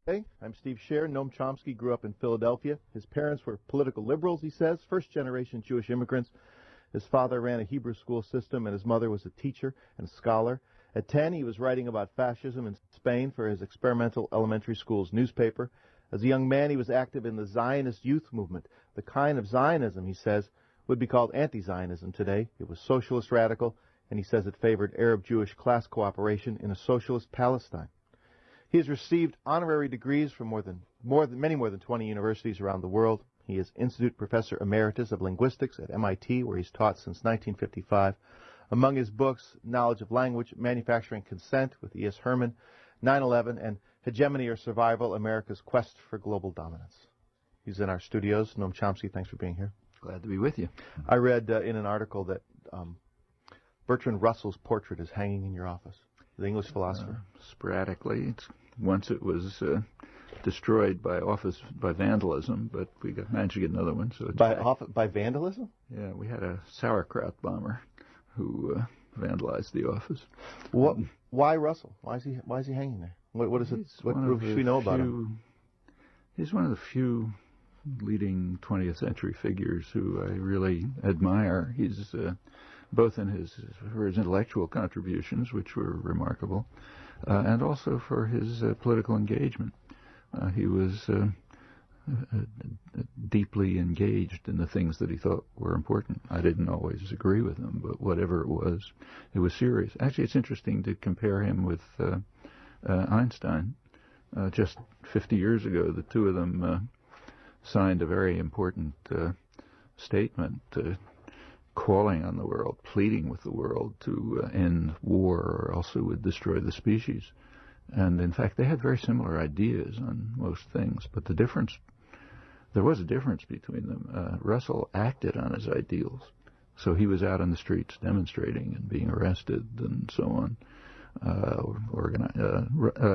Hey, I'm Steve Shear. Noam Chomsky grew up in Philadelphia. His parents were political liberals, he says, first-generation Jewish immigrants. His father ran a Hebrew school system, and his mother was a teacher and scholar. At 10, he was writing about fascism in Spain for his experimental elementary school's newspaper. As a young man, he was active in the Zionist youth movement. The kind of Zionism, he says, would be called anti-Zionism today. It was socialist radical, and he says it favored Arab-Jewish class cooperation in a socialist Palestine. He has received honorary degrees from many more than 20 universities around the world. He is Institute Professor Emeritus of Linguistics at MIT, where he's taught since 1955. Among his books, Knowledge of Language, Manufacturing Consent with E.S. Herman, 9/11, and Hegemony or Survival, America's Quest for Global Dominance. He's in our studios. Noam Chomsky, thanks for being here. Glad to be with you. I read in an article that Bertrand Russell's portrait is hanging in your office, the English philosopher. Sporadically. Once it was destroyed by vandalism, but we managed to get another one. So by vandalism? Yeah, we had a sauerkraut bomber who vandalized the office. Why Russell? Why is he hanging there? What is it? What should we know about him? He's one of the few leading 20th century figures who I really admire. He's both in his intellectual contributions, which were remarkable, and also for his political engagement. He was deeply engaged in the things that he thought were important. I didn't always agree with him, but whatever it was serious. Actually, it's interesting to compare him with Einstein. Just 50 years ago, the two of them signed a very important statement calling on the world, pleading with the world to end war or else it would destroy the species. And in fact, they had very similar ideas on most things, but there was a difference between them. Russell acted on his ideals, so he was out on the streets demonstrating and being arrested and so on.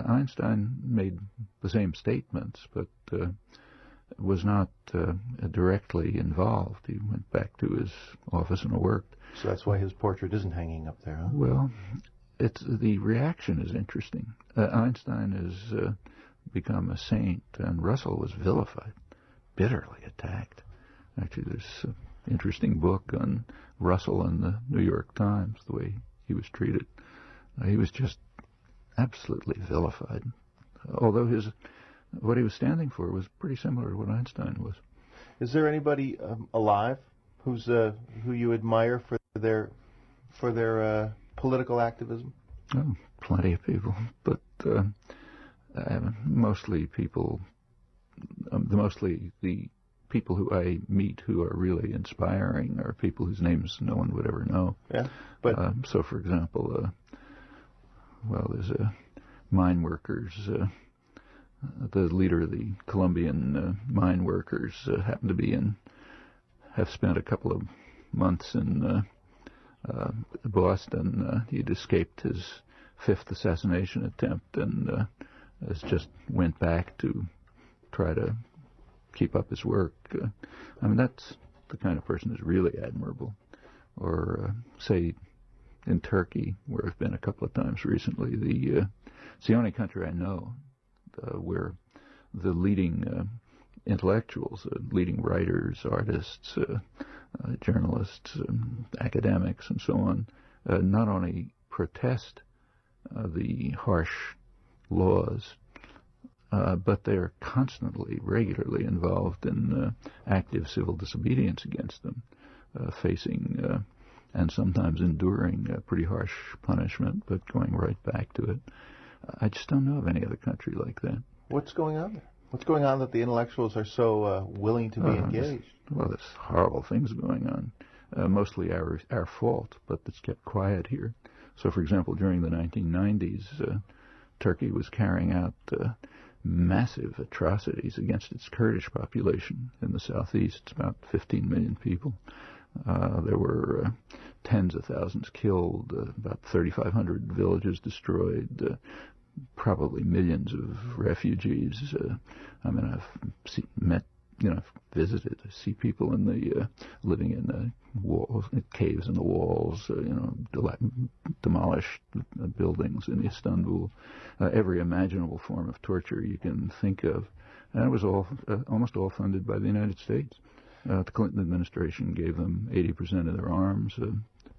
Einstein made the same statements, but was not directly involved. He went back to his office and worked. So that's why his portrait isn't hanging up there, huh? Well, the reaction is interesting. Einstein has become a saint, and Russell was vilified, bitterly attacked. Actually, there's an interesting book on Russell in the New York Times, the way he was treated. He was just absolutely vilified, although what he was standing for was pretty similar to what Einstein was. Is there anybody alive who you admire for their political activism? Oh, plenty of people, but mostly the people who I meet who are really inspiring are people whose names no one would ever know. Yeah, but so for example, there's mine workers. The leader of the Colombian mine workers have spent a couple of months in Boston. He'd escaped his fifth assassination attempt and has just went back to try to keep up his work. That's the kind of person who's really admirable. Or say in Turkey, where I've been a couple of times recently, it's the only country I know where the leading intellectuals, leading writers, artists, journalists, academics, and so on, not only protest the harsh laws, but they're constantly, regularly involved in active civil disobedience against them, facing and sometimes enduring pretty harsh punishment, but going right back to it. I just don't know of any other country like that. What's going on there? What's going on that the intellectuals are so willing to be engaged? There's horrible things going on, mostly our fault, but it's kept quiet here. So, for example, during the 1990s, Turkey was carrying out massive atrocities against its Kurdish population in the southeast. It's about 15 million people. There were tens of thousands killed, about 3,500 villages destroyed, probably millions of refugees. I've met visited. I see people in the living in the walls, caves in the walls, demolished buildings in Istanbul, every imaginable form of torture you can think of. And it was almost all funded by the United States. The Clinton administration gave them 80% of their arms,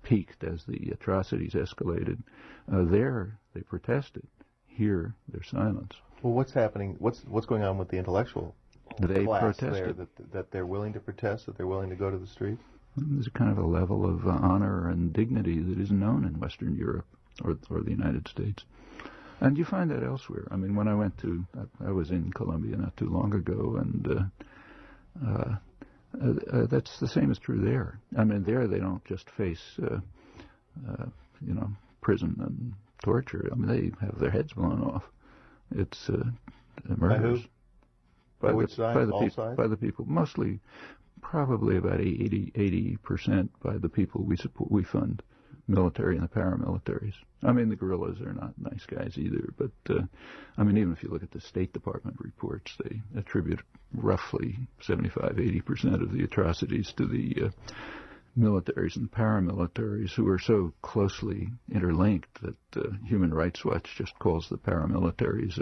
peaked as the atrocities escalated. There, they protested. Here, they're silenced. Well, what's happening? What's going on with the intellectual class protested. there, that they're willing to protest, that they're willing to go to the streets? There's a kind of a level of honor and dignity that isn't known in Western Europe or the United States. And you find that elsewhere. I mean, when I was in Colombia not too long ago, and that's the same is true there. I mean, there they don't just face, prison and torture. I mean, they have their heads blown off. It's murders. By which side? All sides? By the people, mostly, probably about 80% by the people we fund, military and the paramilitaries. I mean, the guerrillas are not nice guys either, but I mean, even if you look at the State Department reports, they attribute roughly 75-80% of the atrocities to the militaries and paramilitaries, who are so closely interlinked that Human Rights Watch just calls the paramilitaries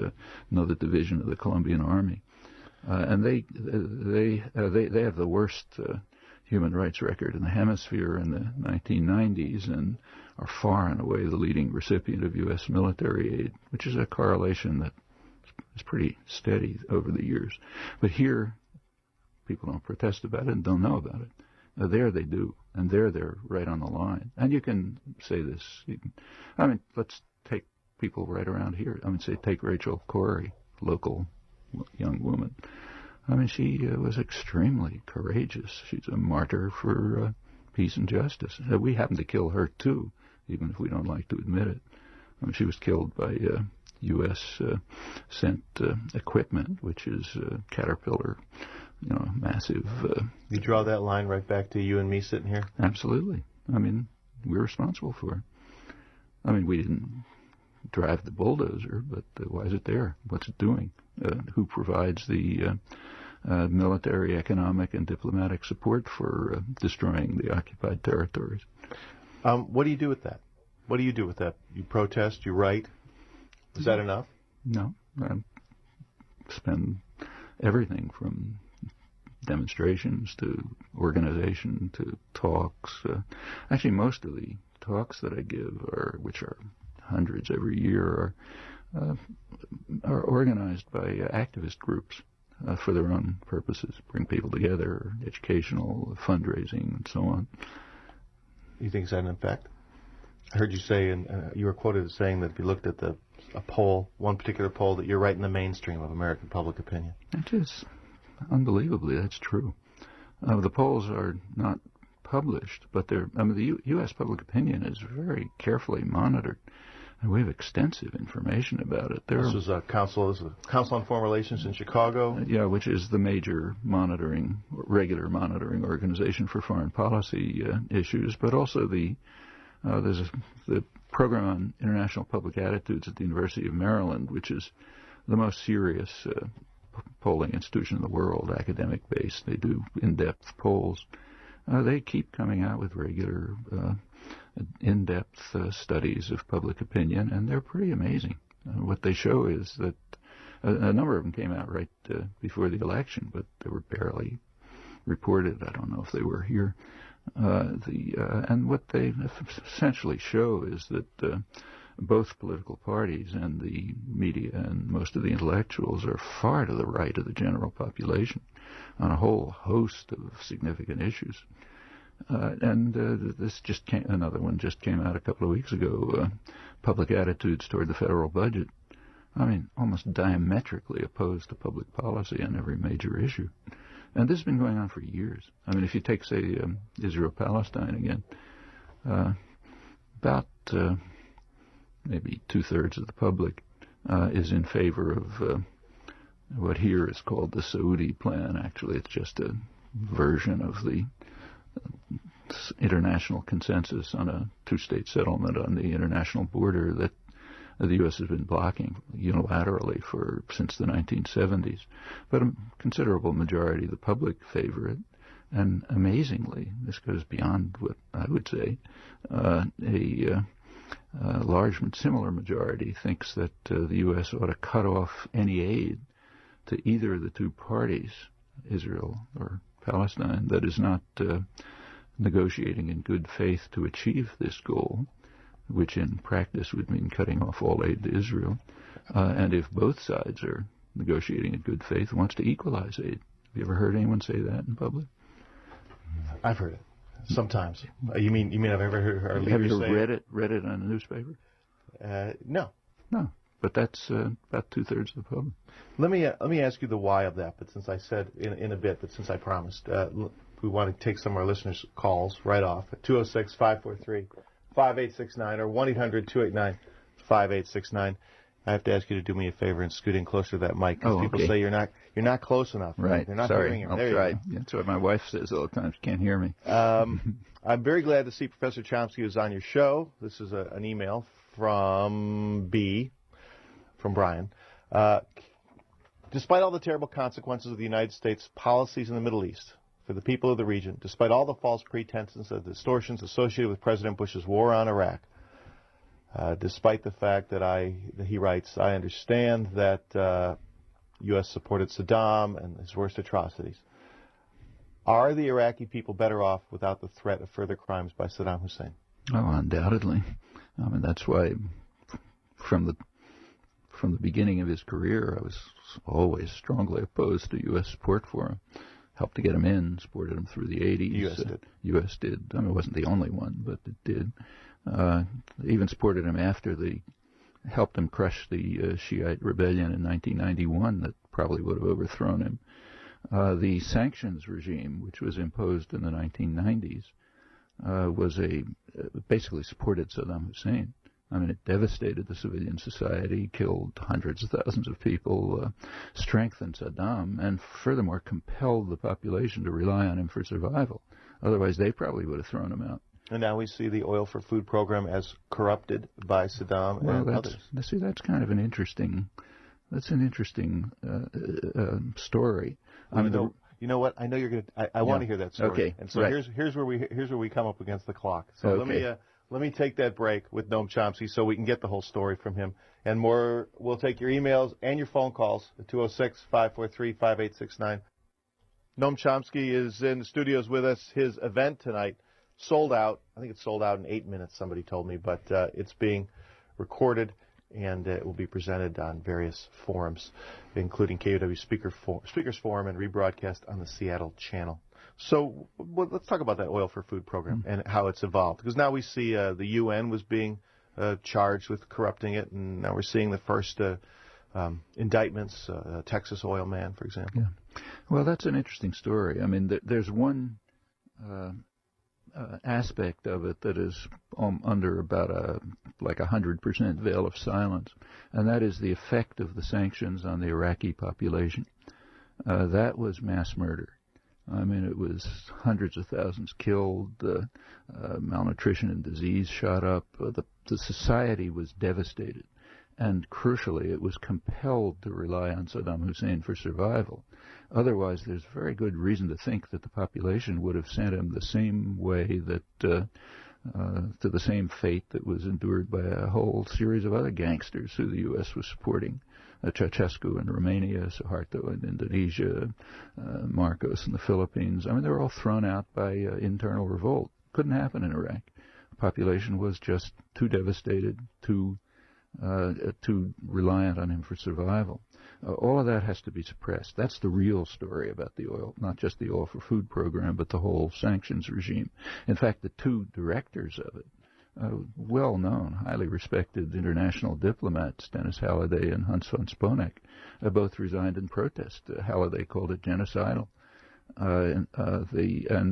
another division of the Colombian army. And they have the worst human rights record in the hemisphere in the 1990s, and are far and away the leading recipient of U.S. military aid, which is a correlation that is pretty steady over the years. But here, people don't protest about it and don't know about it. There they do, and there they're right on the line. And you can say this. Let's take people right around here. Take Rachel Corrie, local young woman. I mean, she was extremely courageous. She's a martyr for peace and justice. We happened to kill her, too, even if we don't like to admit it. I mean, she was killed by U.S. sent equipment, which is Caterpillar, massive. You draw that line right back to you and me sitting here? Absolutely. I mean, we're responsible for it. I mean, we didn't drive the bulldozer, but why is it there? What's it doing? Who provides the military, economic, and diplomatic support for destroying the occupied territories? What do you do with that? What do you do with that? You protest, you write. Is that enough? No. I spend everything from demonstrations to organization to talks. Actually, most of the talks that I give, which are hundreds every year, are organized by activist groups for their own purposes, bring people together, educational, fundraising, and so on. You think it's had an effect? I heard you say, and you were quoted as saying that if you looked at a poll, one particular poll, that you're right in the mainstream of American public opinion. It is. Unbelievably, that's true. The polls are not published, but the U.S. public opinion is very carefully monitored. And we have extensive information about it. This was a Council on Foreign Relations in Chicago? Which is the major regular monitoring organization for foreign policy issues, but also there's the Program on International Public Attitudes at the University of Maryland, which is the most serious polling institution in the world, academic-based. They do in-depth polls. They keep coming out with regular in-depth studies of public opinion, and they're pretty amazing. What they show is that a number of them came out right before the election, but they were barely reported. I don't know if they were here. And what they essentially show is that both political parties and the media and most of the intellectuals are far to the right of the general population on a whole host of significant issues. Another one just came out a couple of weeks ago, public attitudes toward the federal budget. I mean, almost diametrically opposed to public policy on every major issue. And this has been going on for years. I mean, if you take, say, Israel-Palestine again, about maybe two-thirds of the public is in favor of what here is called the Saudi plan. Actually, it's just a version of the international consensus on a two-state settlement on the international border that the U.S. has been blocking unilaterally since the 1970s. But a considerable majority of the public favor it. And amazingly, this goes beyond what I would say, a large similar majority thinks that the U.S. ought to cut off any aid to either of the two parties, Israel or Palestine, that is not negotiating in good faith to achieve this goal, which in practice would mean cutting off all aid to Israel. And if both sides are negotiating in good faith, wants to equalize aid. Have you ever heard anyone say that in public? I've heard it sometimes. You mean I've ever heard our leaders say? Have you ever read it on a newspaper? No. But that's about 2/3 of the public. Let me ask you the why of that. But since I said in a bit, but since I promised, we want to take some of our listeners' calls right off at 206-543-5869 or 1-800-289-5869. I have to ask you to do me a favor and scoot in closer to that mic because people say you're not close enough. Right. They're not Sorry. hearing you. I'll try. That's what my wife says all the time. She can't hear me. I'm very glad to see Professor Chomsky was on your show. This is an email from Brian. Despite all the terrible consequences of the United States policies in the Middle East for the people of the region, despite all the false pretenses and distortions associated with President Bush's war on Iraq, despite the fact that he writes, I understand that U.S. supported Saddam and his worst atrocities. Are the Iraqi people better off without the threat of further crimes by Saddam Hussein? Oh, undoubtedly. I mean, that's why from the beginning of his career, I was always strongly opposed to U.S. support for him. Helped to get him in, supported him through the 80s. U.S. did. I mean, it wasn't the only one, but it did. Even supported him after helped him crush the Shiite rebellion in 1991 that probably would have overthrown him. The sanctions regime, which was imposed in the 1990s, basically supported Saddam Hussein. I mean, it devastated the civilian society, killed hundreds of thousands of people, strengthened Saddam, and furthermore compelled the population to rely on him for survival. Otherwise, they probably would have thrown him out. And now we see the Oil for Food program as corrupted by Saddam and others. See, that's kind of an interesting story. I mean, you know what? I know you're going to. I want to hear that story. Okay. And so here's where we come up against the clock. So let me take that break with Noam Chomsky so we can get the whole story from him and more. We'll take your emails and your phone calls at 206-543-5869. Noam Chomsky is in the studios with us. His event tonight sold out. I think it's sold out in 8 minutes. Somebody told me, but it's being recorded. And it will be presented on various forums, including KUW Speakers Forum and rebroadcast on the Seattle channel. So let's talk about that Oil for Food program and how it's evolved. Because now we see the UN was being charged with corrupting it, and now we're seeing the first indictments, Texas oil man, for example. Yeah. Well, that's an interesting story. I mean, there's one aspect of it that is under about 100% veil of silence, and that is the effect of the sanctions on the Iraqi population. That was mass murder. I mean, it was hundreds of thousands killed, malnutrition and disease shot up. The society was devastated, and crucially, it was compelled to rely on Saddam Hussein for survival. Otherwise, there's very good reason to think that the population would have sent him the same way that to the same fate that was endured by a whole series of other gangsters who the U.S. was supporting. Ceausescu in Romania, Suharto in Indonesia, Marcos in the Philippines. I mean, they were all thrown out by internal revolt. Couldn't happen in Iraq. The population was just too devastated, too reliant on him for survival. All of that has to be suppressed. That's the real story about the oil, not just the Oil for Food program, but the whole sanctions regime. In fact, the two directors of it, well-known, highly respected international diplomats, Dennis Halliday and Hans von Sponeck, both resigned in protest. Halliday called it genocidal. And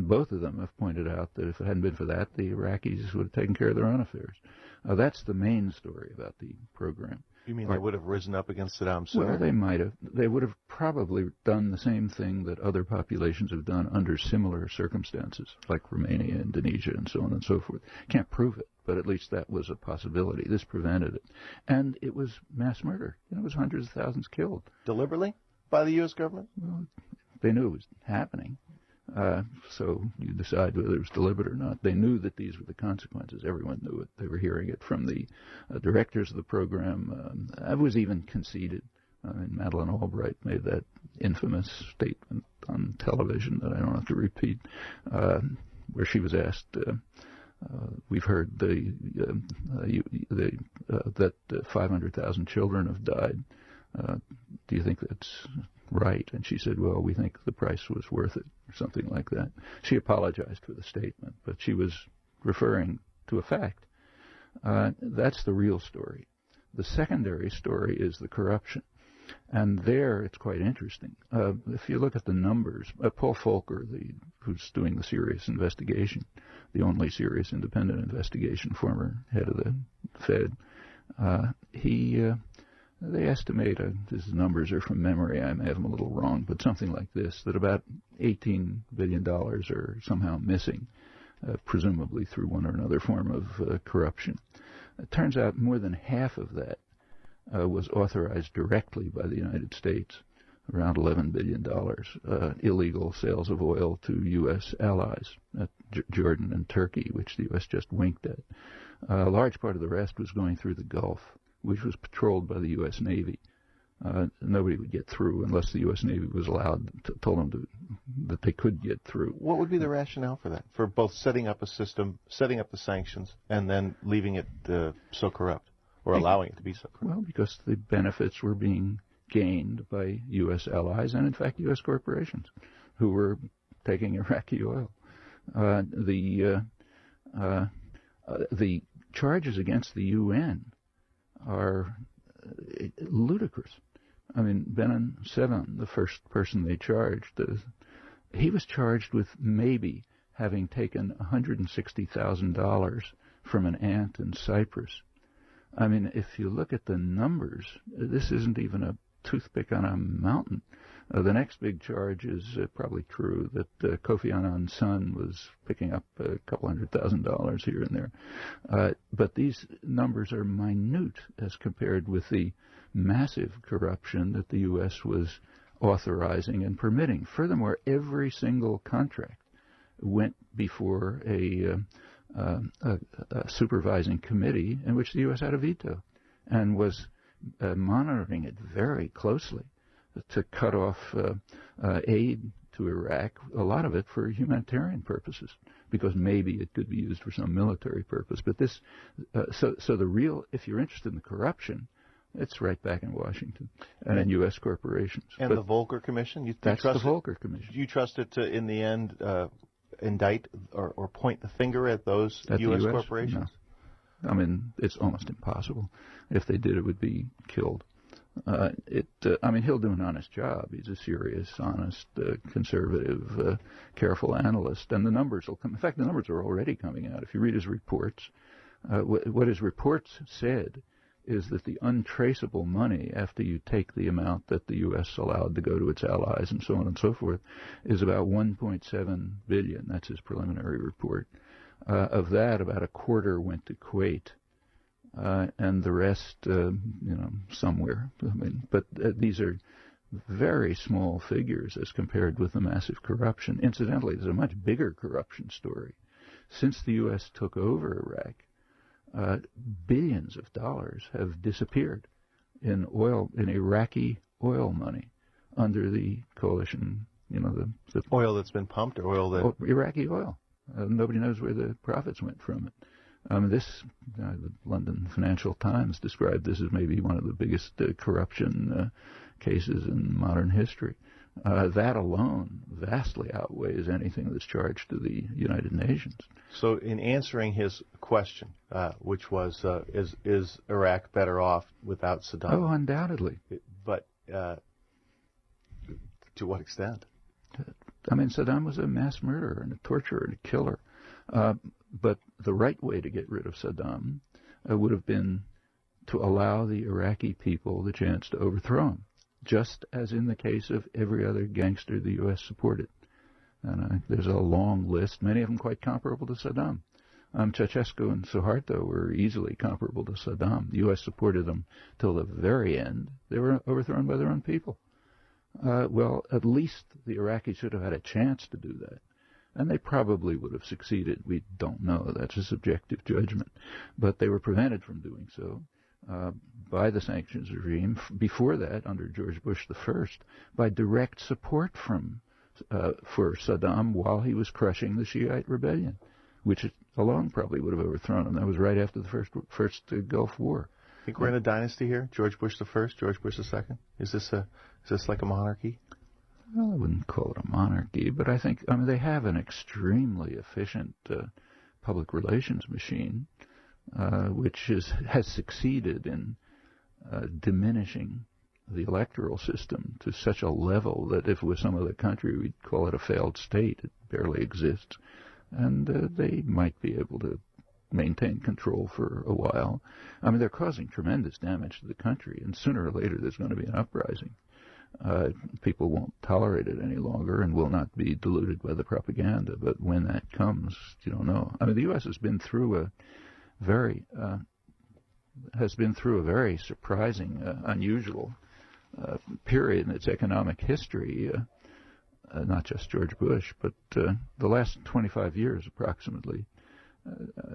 both of them have pointed out that if it hadn't been for that, the Iraqis would have taken care of their own affairs. That's the main story about the program. You mean they would have risen up against Saddam sooner? Well, they might have. They would have probably done the same thing that other populations have done under similar circumstances, like Romania, Indonesia, and so on and so forth. Can't prove it, but at least that was a possibility. This prevented it. And it was mass murder. It was hundreds of thousands killed. Deliberately? By the U.S. government? Well, they knew it was happening. So you decide whether it was deliberate or not. They knew that these were the consequences. Everyone knew it. They were hearing it from the directors of the program. It was even conceded. Madeleine Albright made that infamous statement on television that I don't have to repeat, where she was asked, we've heard that 500,000 children have died. Do you think that's right? And she said, well, we think the price was worth it, or something like that. She apologized for the statement, but she was referring to a fact. That's the real story. The secondary story is the corruption. And there it's quite interesting. If you look at the numbers, Paul Volcker, who's doing the serious investigation, the only serious independent investigation, former head of the Fed, they estimate, his numbers are from memory, I may have them a little wrong, but something like this, that about $18 billion are somehow missing, presumably through one or another form of corruption. It turns out more than half of that was authorized directly by the United States, around $11 billion, illegal sales of oil to U.S. allies, Jordan and Turkey, which the U.S. just winked at. A large part of the rest was going through the Gulf, which was patrolled by the U.S. Navy. Nobody would get through unless the U.S. Navy was allowed, told them that they could get through. What would be the rationale for that? For both setting up a system, setting up the sanctions, and then leaving it so corrupt, or allowing it to be so corrupt? Well, because the benefits were being gained by U.S. allies and, in fact, U.S. corporations who were taking Iraqi oil. The charges against the UN are ludicrous. I mean, Benon Sevan, the first person they charged, he was charged with maybe having taken $160,000 from an aunt in Cyprus. I mean, if you look at the numbers, this isn't even a toothpick on a mountain. The next big charge is probably true, that Kofi Annan's son was picking up a couple $100,000 here and there. But these numbers are minute as compared with the massive corruption that the U.S. was authorizing and permitting. Furthermore, every single contract went before a supervising committee in which the U.S. had a veto and was monitoring it very closely to cut off aid to Iraq, a lot of it for humanitarian purposes, because maybe it could be used for some military purpose. But this, so the real, if you're interested in the corruption, it's right back in Washington and in U.S. corporations. And the Volcker Commission? That's the Volcker Commission. Do you trust it to, in the end, indict or point the finger at those U.S. corporations? No. I mean, it's almost impossible. If they did, it would be killed. I mean, he'll do an honest job. He's a serious, honest, conservative, careful analyst, and the numbers will come. In fact, the numbers are already coming out. If you read his reports, what his reports said is that the untraceable money, after you take the amount that the U.S. allowed to go to its allies and so on and so forth, is about $1.7 billion. That's his preliminary report. Of that, about a quarter went to Kuwait. And the rest, somewhere. I mean, but these are very small figures as compared with the massive corruption. Incidentally, there's a much bigger corruption story. Since the U.S. took over Iraq, billions of dollars have disappeared in Iraqi oil money under the coalition. The oil that's been pumped, or oil that Iraqi oil. Nobody knows where the profits went from it. The London Financial Times described this as maybe one of the biggest corruption cases in modern history. That alone vastly outweighs anything that's charged to the United Nations. So in answering his question, which was, is Iraq better off without Saddam? Oh, undoubtedly. But to what extent? I mean, Saddam was a mass murderer and a torturer and a killer. But the right way to get rid of Saddam would have been to allow the Iraqi people the chance to overthrow him, just as in the case of every other gangster the U.S. supported. And there's a long list, many of them quite comparable to Saddam. Ceausescu and Suharto were easily comparable to Saddam. The U.S. supported them till the very end. They were overthrown by their own people. Well, at least the Iraqis should have had a chance to do that. And they probably would have succeeded. We don't know. That's a subjective judgment. But they were prevented from doing so by the sanctions regime. Before that, under George Bush I, by direct support for Saddam while he was crushing the Shiite rebellion, which alone probably would have overthrown him. That was right after the first Gulf War. Think we're in a dynasty here? George Bush I, George Bush II? Is this like a monarchy? Well, I wouldn't call it a monarchy, but I think they have an extremely efficient public relations machine, which has succeeded in diminishing the electoral system to such a level that if it was some other country, we'd call it a failed state. It barely exists. And they might be able to maintain control for a while. They're causing tremendous damage to the country, and sooner or later there's going to be an uprising. People won't tolerate it any longer and will not be deluded by the propaganda. But when that comes, you don't know. The U.S. has been through a very surprising, unusual period in its economic history. Not just George Bush, but the last 25 years approximately.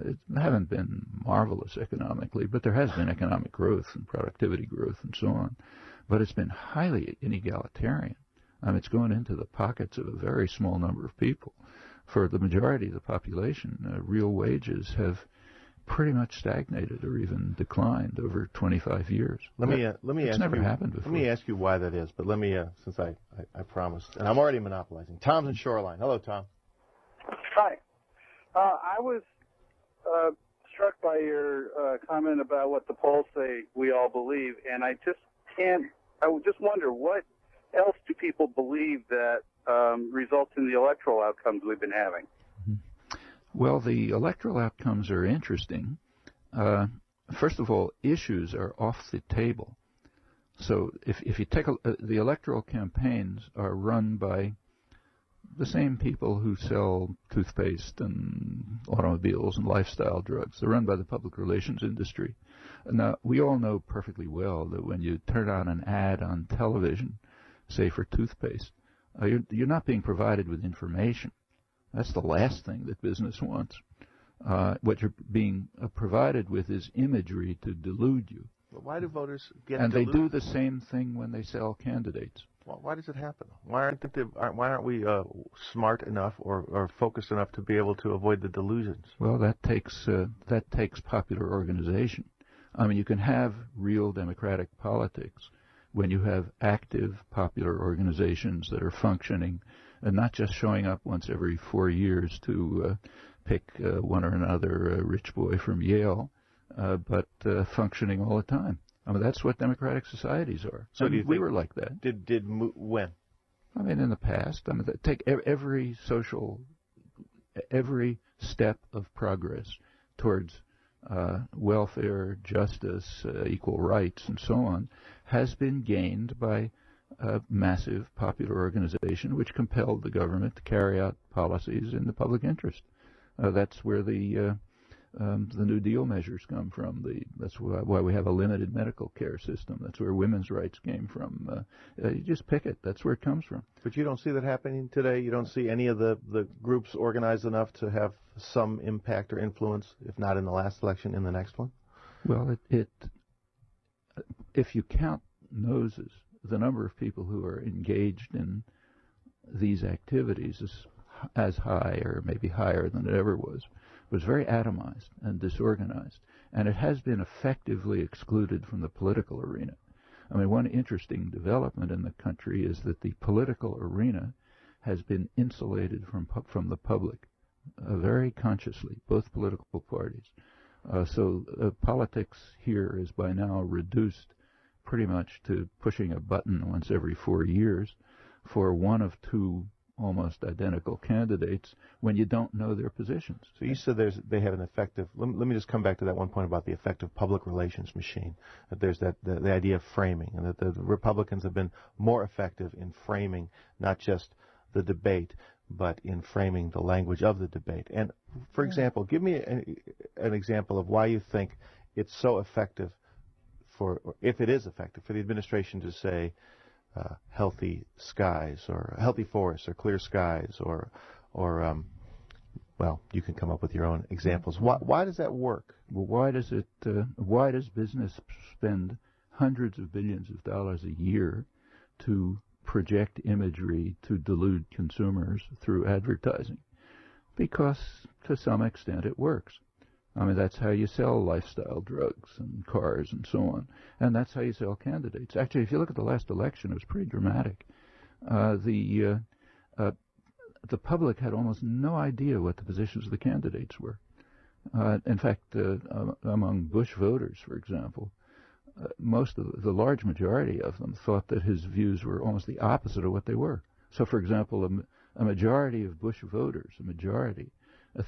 It haven't been marvelous economically, but there has been economic growth and productivity growth and so on. But it's been highly inegalitarian. It's going into the pockets of a very small number of people. For the majority of the population, real wages have pretty much stagnated or even declined over 25 years. Let me it's ask never you, happened before. Let me ask you why that is, but let me, since I promised, and I'm already monopolizing. Tom's in Shoreline. Hello, Tom. Hi. I was struck by your comment about what the polls say we all believe, and I would just wonder, what else do people believe that results in the electoral outcomes we've been having? Well, the electoral outcomes are interesting. First of all, issues are off the table. So if you take the electoral campaigns are run by the same people who sell toothpaste and automobiles and lifestyle drugs. They're run by the public relations industry. Now, we all know perfectly well that when you turn on an ad on television, say for toothpaste, you're not being provided with information. That's the last thing that business wants. What you're being provided with is imagery to delude you. But why do voters get And deluded? they do the same thing when they sell candidates. Well, why does it happen? Why aren't we smart enough or focused enough to be able to avoid the delusions? Well, that takes popular organization. You can have real democratic politics when you have active popular organizations that are functioning and not just showing up once every 4 years to pick one or another rich boy from Yale, but functioning all the time. That's what democratic societies are. So do you we think were like that. When? In the past. Take every step of progress towards welfare, justice, equal rights, and so on, has been gained by a massive popular organization which compelled the government to carry out policies in the public interest. That's where the New Deal measures come from. That's why we have a limited medical care system. That's where women's rights came from. You just pick it. That's where it comes from. But you don't see that happening today? You don't see any of the groups organized enough to have some impact or influence, if not in the last election, in the next one? Well, if you count noses, the number of people who are engaged in these activities is as high or maybe higher than it ever was. It was very atomized and disorganized, and it has been effectively excluded from the political arena. One interesting development in the country is that the political arena has been insulated from the public very consciously, both political parties. So politics here is by now reduced pretty much to pushing a button once every 4 years for one of two almost identical candidates when you don't know their positions. So you said they have an effective. Let me just come back to that one point about the effective public relations machine. That there's the idea of framing, and that the Republicans have been more effective in framing not just the debate, but in framing the language of the debate. And for example, give me an example of why you think it's so effective or if it is effective for the administration to say healthy skies or healthy forests or clear skies or well, you can come up with your own examples. Why does that work? Well, why does business spend hundreds of billions of dollars a year to project imagery to delude consumers through advertising? Because to some extent it works. I mean, that's how you sell lifestyle drugs and cars and so on. And that's how you sell candidates. Actually, if you look at the last election, it was pretty dramatic. The public had almost no idea what the positions of the candidates were. In fact, among Bush voters, for example, most of the large majority of them thought that his views were almost the opposite of what they were. So, for example, a majority of Bush voters,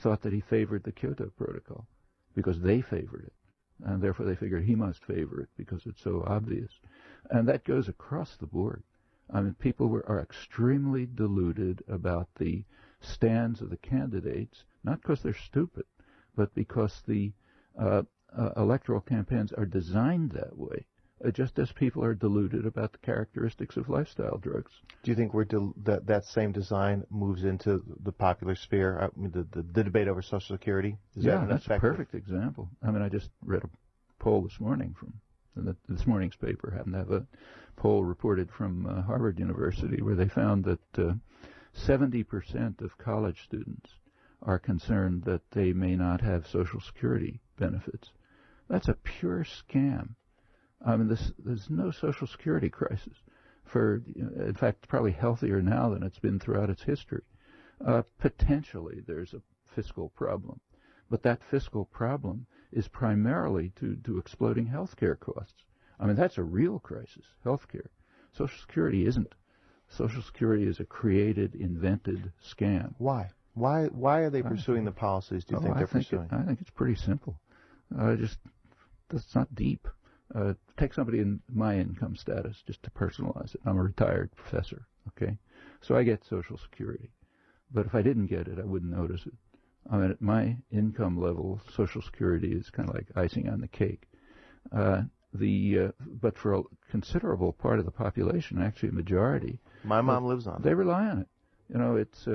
thought that he favored the Kyoto Protocol because they favored it, and therefore they figured he must favor it because it's so obvious. And that goes across the board. I mean, people are extremely deluded about the stands of the candidates, not because they're stupid, but because the electoral campaigns are designed that way, just as people are deluded about the characteristics of lifestyle drugs. Do you think that same design moves into the popular sphere? I mean, the debate over Social Security? That's a perfect example. I mean, I just read a poll this morning this morning's paper happened to have a poll reported from Harvard University where they found that 70% of college students are concerned that they may not have Social Security benefits. That's a pure scam. I mean, there's no Social Security crisis. In fact, it's probably healthier now than it's been throughout its history. Potentially, there's a fiscal problem, but that fiscal problem is primarily to exploding health care costs. I mean, that's a real crisis, health care. Social Security isn't. Social Security is a created, invented scam. Why? Why are they pursuing the policies do you think they're pursuing? I think it's pretty simple. That's not deep. Take somebody in my income status, just to personalize it. I'm a retired professor, okay? So I get Social Security. But if I didn't get it, I wouldn't notice it. I mean, at my income level, Social Security is kind of like icing on the cake. But for a considerable part of the population, actually a majority. My mom lives on it. They rely on it. You know, it's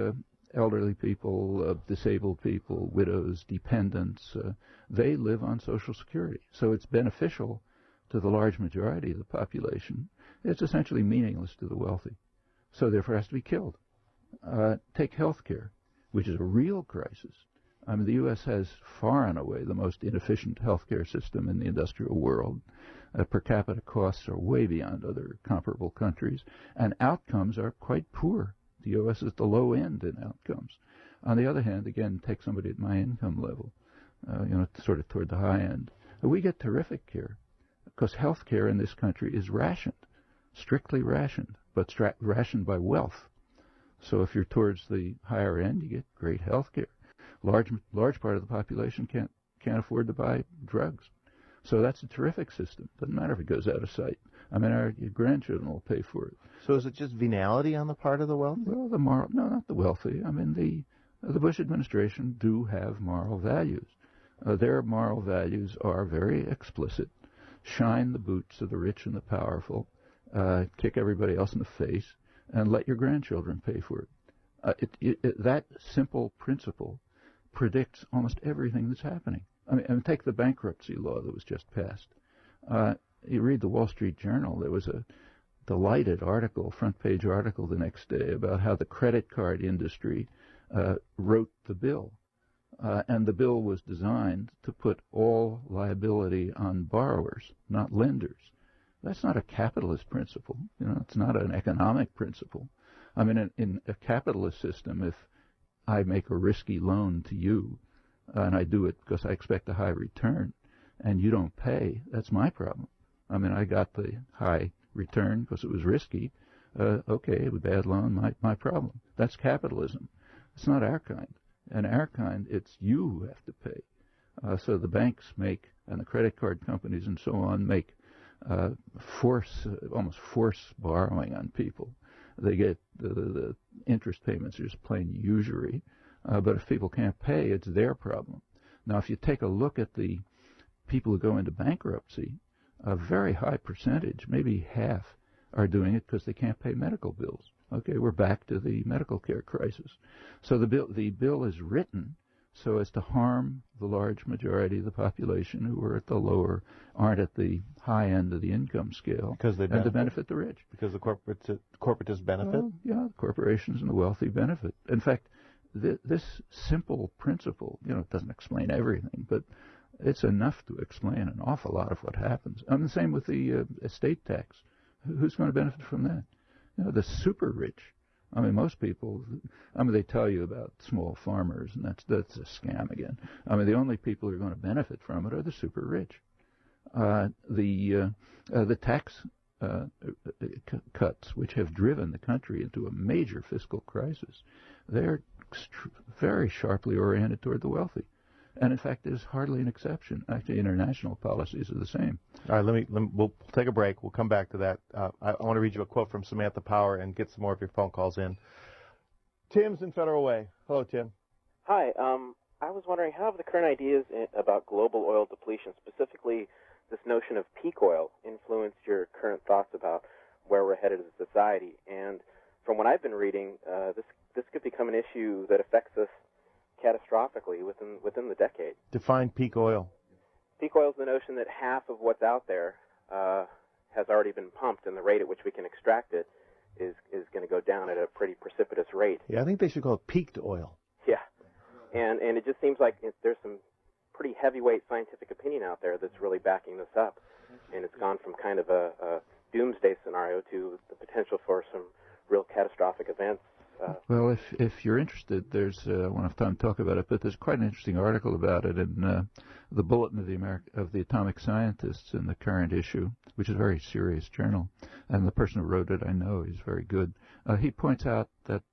elderly people, disabled people, widows, dependents. They live on Social Security. So it's beneficial to the large majority of the population. It's essentially meaningless to the wealthy. So therefore it has to be killed. Take health care, which is a real crisis. I mean, the U.S. has far and away the most inefficient health care system in the industrial world. Per capita costs are way beyond other comparable countries, and outcomes are quite poor. The U.S. is at the low end in outcomes. On the other hand, again, take somebody at my income level, sort of toward the high end. We get terrific care because health care in this country is rationed, strictly rationed, but rationed by wealth. So if you're towards the higher end, you get great health care. Large part of the population can't afford to buy drugs. So that's a terrific system. Doesn't matter if it goes out of sight. I mean, your grandchildren will pay for it. So is it just venality on the part of the wealthy? Well, no, not the wealthy. I mean, the Bush administration do have moral values. Their moral values are very explicit. Shine the boots of the rich and the powerful, kick everybody else in the face, and let your grandchildren pay for it. That simple principle predicts almost everything that's happening. I mean, take the bankruptcy law that was just passed. You read the Wall Street Journal, there was a delighted article, front-page article the next day about how the credit card industry wrote the bill. And the bill was designed to put all liability on borrowers, not lenders. That's not a capitalist principle. It's not an economic principle. I mean, in a capitalist system, if I make a risky loan to you, and I do it because I expect a high return, and you don't pay, that's my problem. I mean, I got the high return because it was risky, okay, a bad loan, my problem. That's capitalism. It's not our kind. And our kind, it's you who have to pay. So the banks make, and the credit card companies and so on make almost force borrowing on people. They get the interest payments are just plain usury. But if people can't pay, it's their problem. Now, if you take a look at the people who go into bankruptcy, a very high percentage, maybe half, are doing it because they can't pay medical bills. Okay, we're back to the medical care crisis. So the bill is written so as to harm the large majority of the population who are at the lower, aren't at the high end of the income scale, because they and to benefit the rich. Because the corporatists benefit? Well, yeah, the corporations and the wealthy benefit. In fact, this simple principle, it doesn't explain everything, but it's enough to explain an awful lot of what happens. And the same with the estate tax. Who's going to benefit from that? The super rich. I mean, most people, they tell you about small farmers, and that's a scam again. The only people who are going to benefit from it are the super rich. The tax cuts, which have driven the country into a major fiscal crisis, they're very sharply oriented toward the wealthy. And in fact, there's hardly an exception. Actually, international policies are the same. All right, we'll take a break. We'll come back to that. I want to read you a quote from Samantha Power and get some more of your phone calls in. Tim's in Federal Way. Hello, Tim. Hi. I was wondering, how have the current ideas about global oil depletion, specifically this notion of peak oil, influenced your current thoughts about where we're headed as a society? And from what I've been reading, this could become an issue that affects us catastrophically within the decade. Define peak oil. Peak oil is the notion that half of what's out there has already been pumped, and the rate at which we can extract it is going to go down at a pretty precipitous rate. Yeah, I think they should call it peaked oil. Yeah, and it just seems like there's some pretty heavyweight scientific opinion out there that's really backing this up, and it's gone from kind of a doomsday scenario to the potential for some real catastrophic events. Well, if you're interested, I won't have time to talk about it, but there's quite an interesting article about it in the Bulletin of the Atomic Scientists in the current issue, which is a very serious journal. And the person who wrote it, I know, is very good. He points out that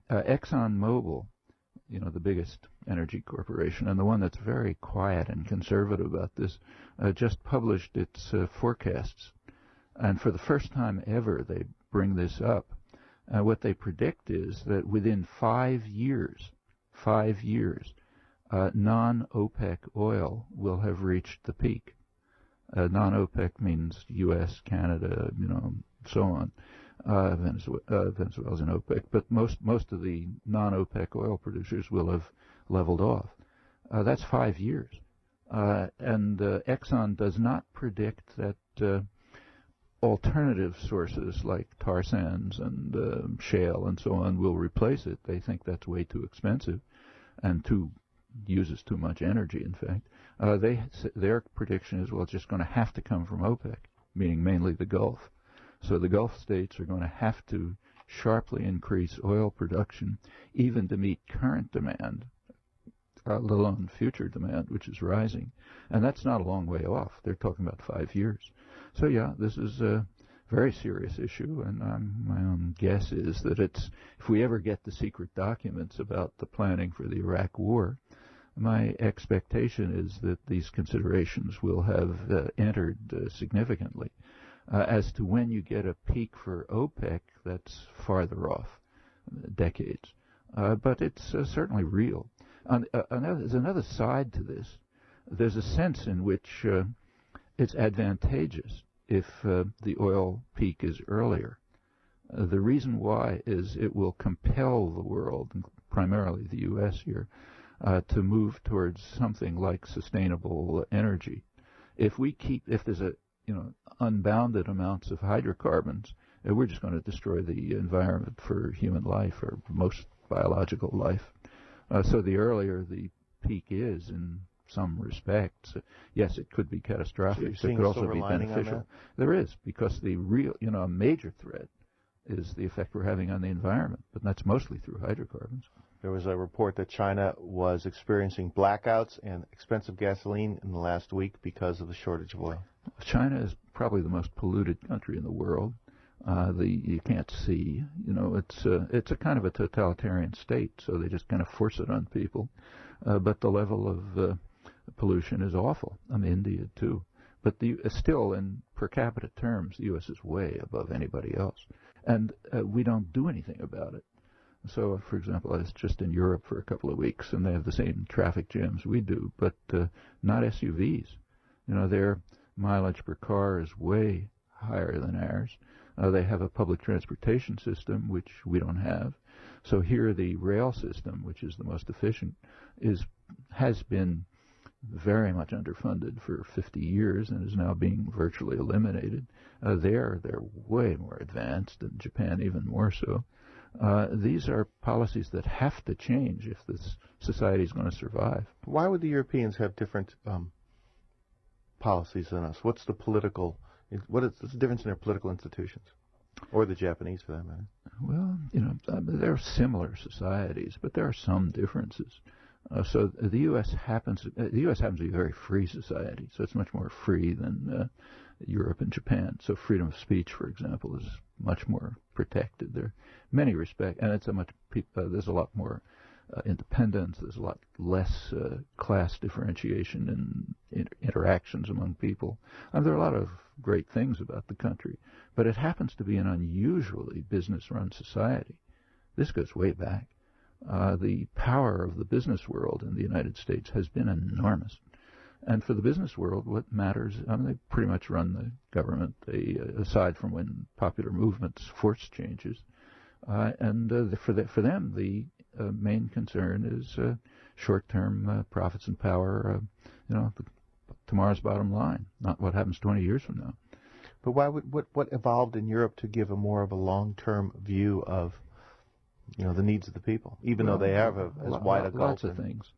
ExxonMobil, the biggest energy corporation, and the one that's very quiet and conservative about this, just published its forecasts. And for the first time ever, they bring this up. What they predict is that within 5 years, non-OPEC oil will have reached the peak. Non-OPEC means U.S., Canada, so on. Venezuela's in OPEC, but most of the non-OPEC oil producers will have leveled off. That's 5 years. And Exxon does not predict that alternative sources like tar sands and shale and so on will replace it. They think that's way too expensive and uses too much energy, in fact. Their prediction is, well, it's just going to have to come from OPEC, meaning mainly the Gulf. So the Gulf states are going to have to sharply increase oil production even to meet current demand, let alone future demand, which is rising. And that's not a long way off. They're talking about 5 years. So, yeah, this is a very serious issue, and my own guess is that if we ever get the secret documents about the planning for the Iraq War, my expectation is that these considerations will have entered significantly. As to when you get a peak for OPEC, that's farther off, decades. But it's certainly real. There's another side to this. There's a sense in which it's advantageous if the oil peak is earlier. The reason why is it will compel the world, primarily the U.S. here, to move towards something like sustainable energy. If there's unbounded amounts of hydrocarbons, we're just going to destroy the environment for human life or most biological life. So the earlier the peak is in some respects, yes, it could be catastrophic. So it could also be beneficial. There is, because the real, a major threat is the effect we're having on the environment, but that's mostly through hydrocarbons. There was a report that China was experiencing blackouts and expensive gasoline in the last week because of the shortage of oil. China is probably the most polluted country in the world. You can't see. It's a kind of a totalitarian state, so they just kind of force it on people. But the level of pollution is awful. India too. But still, in per capita terms, the U.S. is way above anybody else, and we don't do anything about it. So, for example, I was just in Europe for a couple of weeks, and they have the same traffic jams we do, but not SUVs. Their mileage per car is way higher than ours. They have a public transportation system, which we don't have. So here the rail system, which is the most efficient, has been very much underfunded for 50 years and is now being virtually eliminated. They're way more advanced, and Japan even more so. These are policies that have to change if this society is going to survive. Why would the Europeans have different policies than us? What's the difference in their political institutions? Or the Japanese, for that matter? Well, they're similar societies, but there are some differences. So the U.S. happens to be a very free society, so it's much more free than Europe and Japan. So freedom of speech, for example, is much more protected. There are many respects, and there's a lot more independence. There's a lot less class differentiation in interactions among people. There are a lot of great things about the country, but it happens to be an unusually business-run society. This goes way back. The power of the business world in the United States has been enormous. And for the business world, what matters, they pretty much run the government, aside from when popular movements force changes. For them, the main concern is short-term profits and power, tomorrow's bottom line, not what happens 20 years from now. But what evolved in Europe to give more of a long-term view of the needs of the people, even though they have as wide a gulf? Lots of things.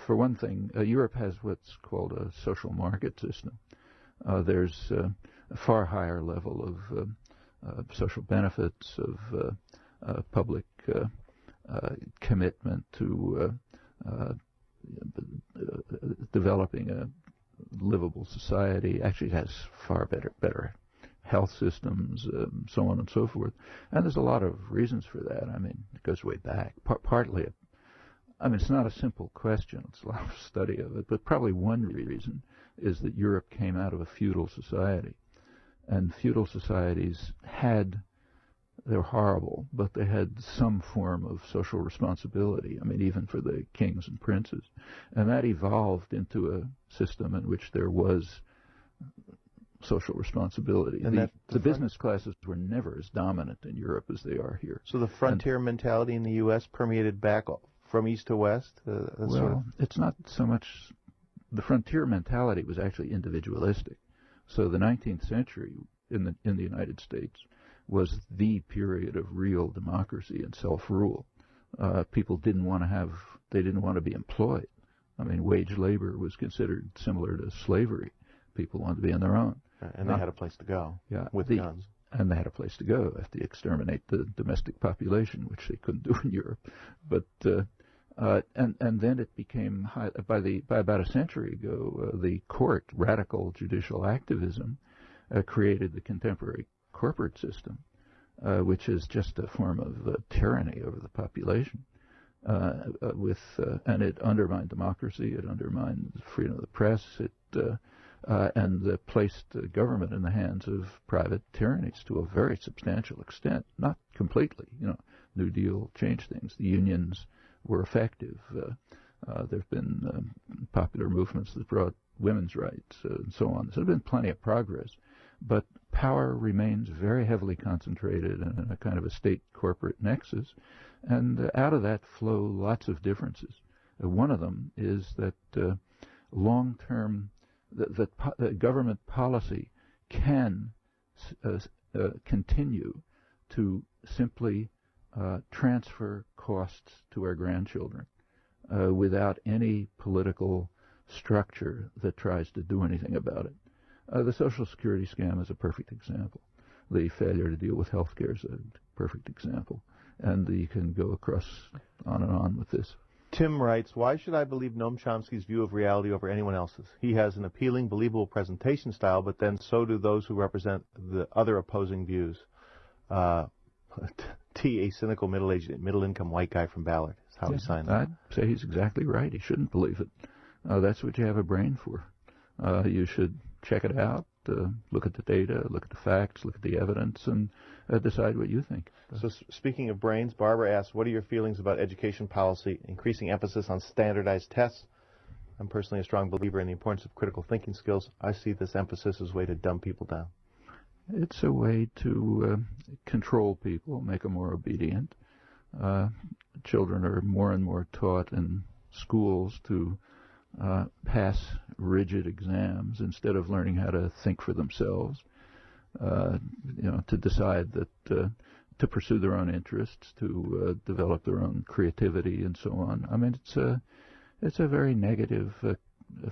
For one thing, Europe has what's called a social market system. There's a far higher level of social benefits, of public commitment to developing a livable society. Actually, it has far better health systems, so on and so forth. And there's a lot of reasons for that. It goes way back. Partly, it's not a simple question. It's a lot of study of it. But probably one reason is that Europe came out of a feudal society. And feudal societies they're horrible, but they had some form of social responsibility, even for the kings and princes. And that evolved into a system in which there was social responsibility. And the business classes were never as dominant in Europe as they are here. So the frontier mentality in the U.S. permeated back from east to west? It's not so much... The frontier mentality was actually individualistic. So the 19th century in the United States was the period of real democracy and self-rule. People didn't want to be employed. Wage labor was considered similar to slavery. People wanted to be on their own. And they had a place to go with guns. And they had a place to go if they exterminate the domestic population, which they couldn't do in Europe. But and then it became by about a century ago, the radical judicial activism, created the contemporary corporate system, which is just a form of tyranny over the population. And it undermined democracy. It undermined freedom of the press. And placed government in the hands of private tyrannies to a very substantial extent. Not completely. New Deal changed things. The unions were effective. There have been popular movements that brought women's rights and so on. So there has been plenty of progress. But power remains very heavily concentrated in a kind of a state-corporate nexus. And out of that flow lots of differences. One of them is that long-term... that government policy can continue to simply transfer costs to our grandchildren without any political structure that tries to do anything about it. The Social Security scam is a perfect example. The failure to deal with health care is a perfect example. And you can go across on and on with this. Tim writes, why should I believe Noam Chomsky's view of reality over anyone else's? He has an appealing, believable presentation style, but then so do those who represent the other opposing views. T, a cynical middle-income white guy from Ballard, is how he signed that. I'd say he's exactly right. He shouldn't believe it. That's what you have a brain for. You should check it out, look at the data, look at the facts, look at the evidence, and decide what you think. So speaking of brains, Barbara asks, what are your feelings about education policy, increasing emphasis on standardized tests? I'm personally a strong believer in the importance of critical thinking skills. I see this emphasis as a way to dumb people down. It's a way to control people, make them more obedient. Children are more and more taught in schools to pass rigid exams instead of learning how to think for themselves, to decide that to pursue their own interests, to develop their own creativity, and so on. I mean, it's a very negative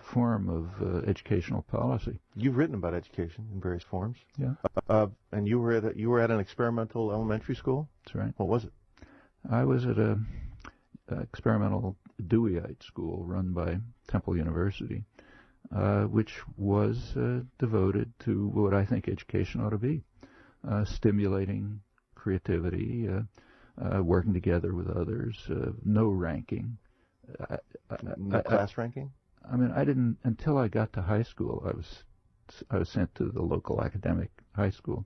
form of educational policy. You've written about education in various forms. Yeah. And you were at an experimental elementary school? That's right. What was it? I was at a experimental Deweyite school run by Temple University, which was devoted to what I think education ought to be, stimulating creativity, working together with others, no ranking. No class ranking? I mean, I didn't, until I got to high school, I was sent to the local academic high school.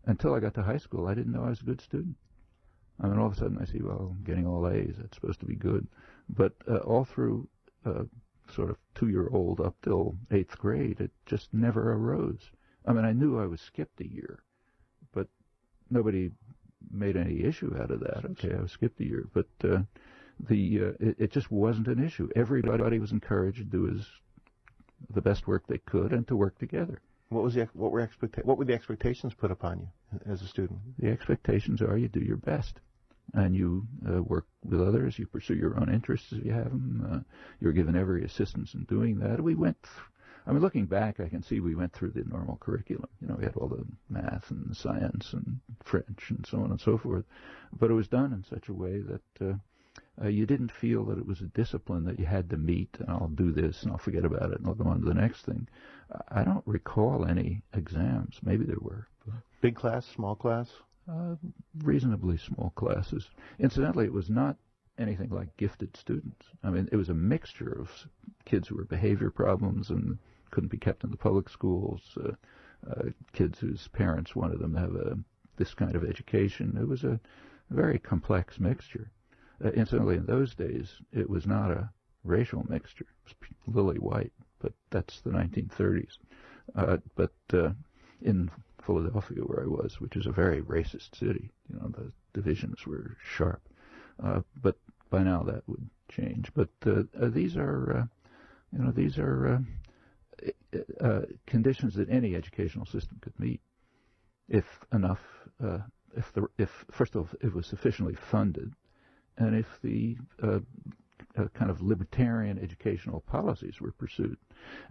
Until I got to high school, I didn't know I was a good student. I mean, all of a sudden I see, well, I'm getting all A's, that's supposed to be good. But all through sort of 2-year-old up till 8th grade, it just never arose. I mean, I knew I was skipped a year, but nobody made any issue out of that. Okay, I was skipped a year, but it just wasn't an issue. Everybody was encouraged to do the best work they could and to work together. What were the expectations put upon you as a student? The expectations are you do your best, and you work with others. You pursue your own interests if you have them. You're given every assistance in doing that. We went. Looking back, I can see we went through the normal curriculum. We had all the math and science and French and so on and so forth, but it was done in such a way that you didn't feel that it was a discipline that you had to meet, and I'll do this, and I'll forget about it, and I'll go on to the next thing. I don't recall any exams. Maybe there were. Big class, small class? Reasonably small classes. Incidentally, it was not anything like gifted students. I mean, it was a mixture of kids who were behavior problems and couldn't be kept in the public schools, kids whose parents wanted them to have this kind of education. It was a very complex mixture. Incidentally, in those days, it was not a racial mixture. It was lily white, but that's the 1930s. But in Philadelphia, where I was, which is a very racist city, the divisions were sharp. But by now that would change. But these are conditions that any educational system could meet, if enough, if first of all, it was sufficiently funded. And if the kind of libertarian educational policies were pursued.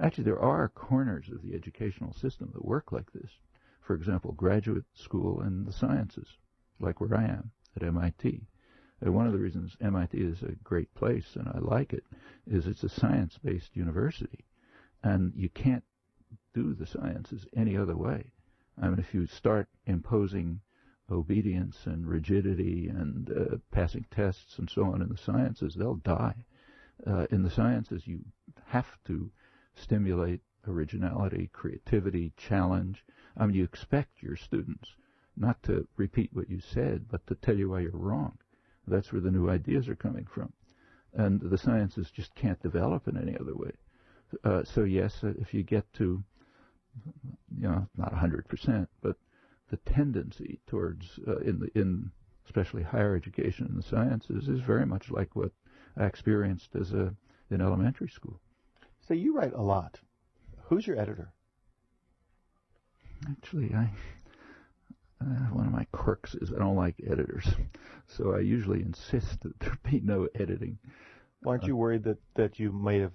Actually, there are corners of the educational system that work like this. For example, graduate school in the sciences, like where I am at MIT. One of the reasons MIT is a great place, and I like it, is it's a science-based university. And you can't do the sciences any other way. I mean, if you start imposing obedience and rigidity and passing tests and so on in the sciences, they'll die. In the sciences, you have to stimulate originality, creativity, challenge. I mean, you expect your students not to repeat what you said, but to tell you why you're wrong. That's where the new ideas are coming from. And the sciences just can't develop in any other way. So yes, if you get to, not 100%, but the tendency towards, in especially higher education in the sciences, is very much like what I experienced in elementary school. So you write a lot. Who's your editor? Actually, one of my quirks is I don't like editors, so I usually insist that there be no editing. Aren't you worried that you may have,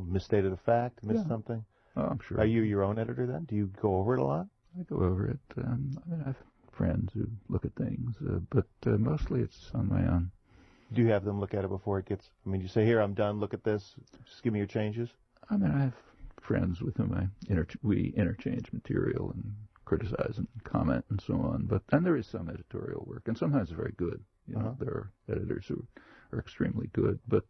misstated a fact, missed something? Oh, I'm sure. Are you your own editor then? Do you go over it a lot? I go over it. I have friends who look at things, but mostly it's on my own. Do you have them look at it before it gets? I mean, you say, "Here, I'm done. Look at this. Just give me your changes." I mean, I have friends with whom we interchange material and criticize and comment and so on. And there is some editorial work, and sometimes very good. You know, there are editors who are extremely good, but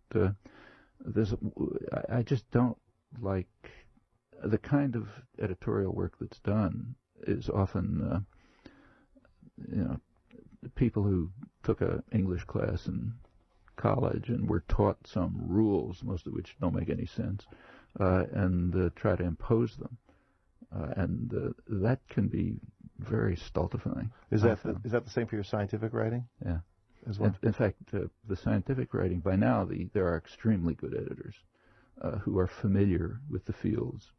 I just don't like the kind of editorial work that's done is often, people who took an English class in college and were taught some rules, most of which don't make any sense, and try to impose them. And that can be very stultifying. Is that the same for your scientific writing? Yeah. As well? In fact, the scientific writing, by now there are extremely good editors who are familiar with the fields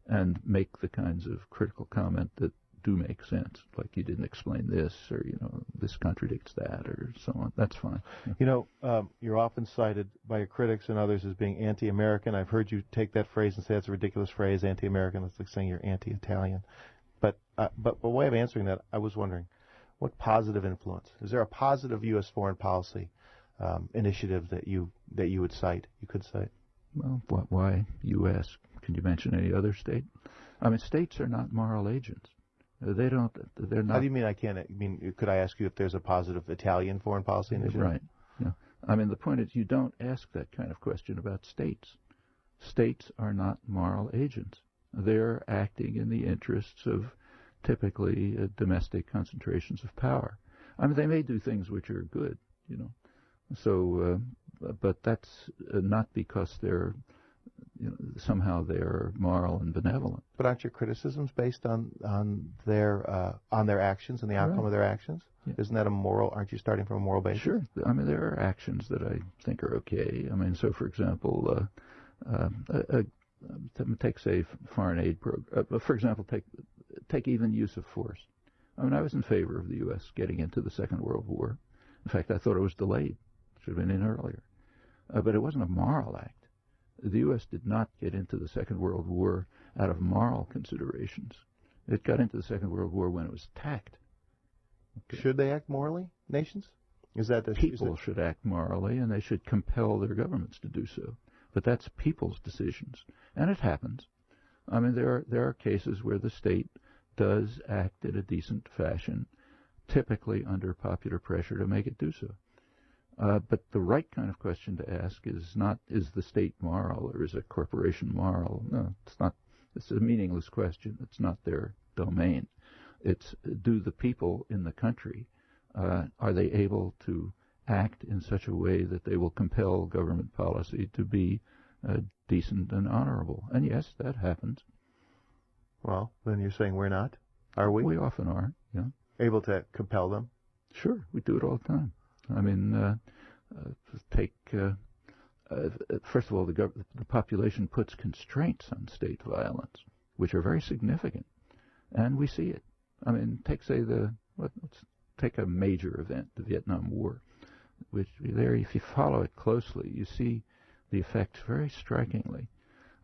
and make the kinds of critical comment that do make sense, like you didn't explain this, or this contradicts that, or so on. That's fine. You're often cited by your critics and others as being anti-American. I've heard you take that phrase and say it's a ridiculous phrase, anti-American. It's like saying you're anti-Italian. But by way of answering that, I was wondering, what positive influence is there? A positive U.S. foreign policy initiative that you would cite? You could cite. Well, why U.S.? Can you mention any other state? I mean, states are not moral agents. They're not. How do you mean I can't? I mean, could I ask you if there's a positive Italian foreign policy initiative? Right. Yeah. I mean, the point is you don't ask that kind of question about states. States are not moral agents. They're acting in the interests of typically domestic concentrations of power. I mean, they may do things which are good, So, but that's not because they're somehow they're moral and benevolent. But aren't your criticisms based on their actions and the outcome of their actions? Yeah. Isn't that aren't you starting from a moral basis? Sure. I mean, there are actions that I think are okay. I mean, so for example, take, say, foreign aid program. For example, take even use of force. I mean, I was in favor of the U.S. getting into the Second World War. In fact, I thought it was delayed. It should have been in earlier. But it wasn't a moral act. The U.S. did not get into the Second World War out of moral considerations. It got into the Second World War when it was attacked. Okay. Should they act morally, nations? People should act morally, and they should compel their governments to do so. But that's people's decisions, and it happens. I mean, there are cases where the state does act in a decent fashion, typically under popular pressure to make it do so. But the right kind of question to ask is not, is the state moral or is a corporation moral? No, it's not. It's a meaningless question. It's not their domain. It's, do the people in the country, are they able to act in such a way that they will compel government policy to be decent and honorable? And yes, that happens. Well, then you're saying we're not? Are we? We often are, yeah. Able to compel them? Sure, we do it all the time. I mean, first of all, the population puts constraints on state violence, which are very significant, and we see it. I mean, let's take a major event, the Vietnam War, which there, if you follow it closely, you see the effects very strikingly.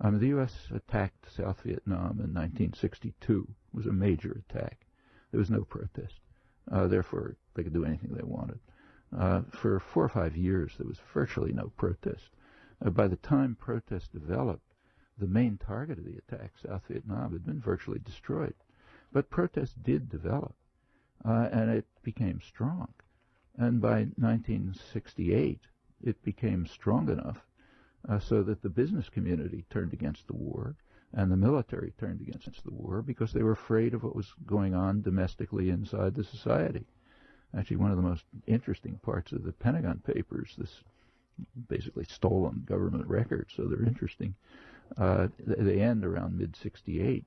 The U.S. attacked South Vietnam in 1962. It was a major attack. There was no protest. Therefore, they could do anything they wanted. For 4 or 5 years, there was virtually no protest. By the time protests developed, the main target of the attack, South Vietnam, had been virtually destroyed. But protests did develop, and it became strong. And by 1968, it became strong enough so that the business community turned against the war, and the military turned against the war because they were afraid of what was going on domestically inside the society. Actually, one of the most interesting parts of the Pentagon papers, this basically stolen government records, so they're interesting. They end around mid-68,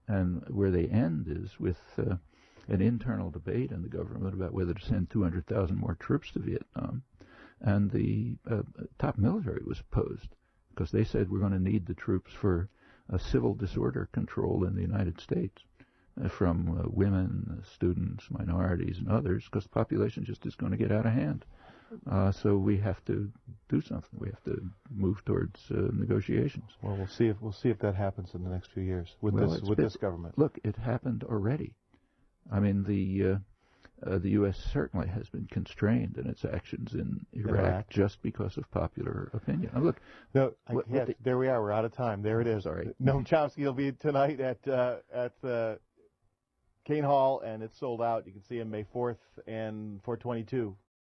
and where they end is with an internal debate in the government about whether to send 200,000 more troops to Vietnam. And the top military was opposed because they said we're going to need the troops for civil disorder control in the United States. From women, students, minorities, and others, because the population just is going to get out of hand. So we have to do something. We have to move towards negotiations. Well, we'll see if that happens in the next few years with this government. Look, it happened already. I mean, the U.S. certainly has been constrained in its actions in Iraq just because of popular opinion. Now, look, there we are. We're out of time. There it is. Sorry. Noam Chomsky will be tonight at Kane Hall, and it's sold out. You can see him May 4th and 422.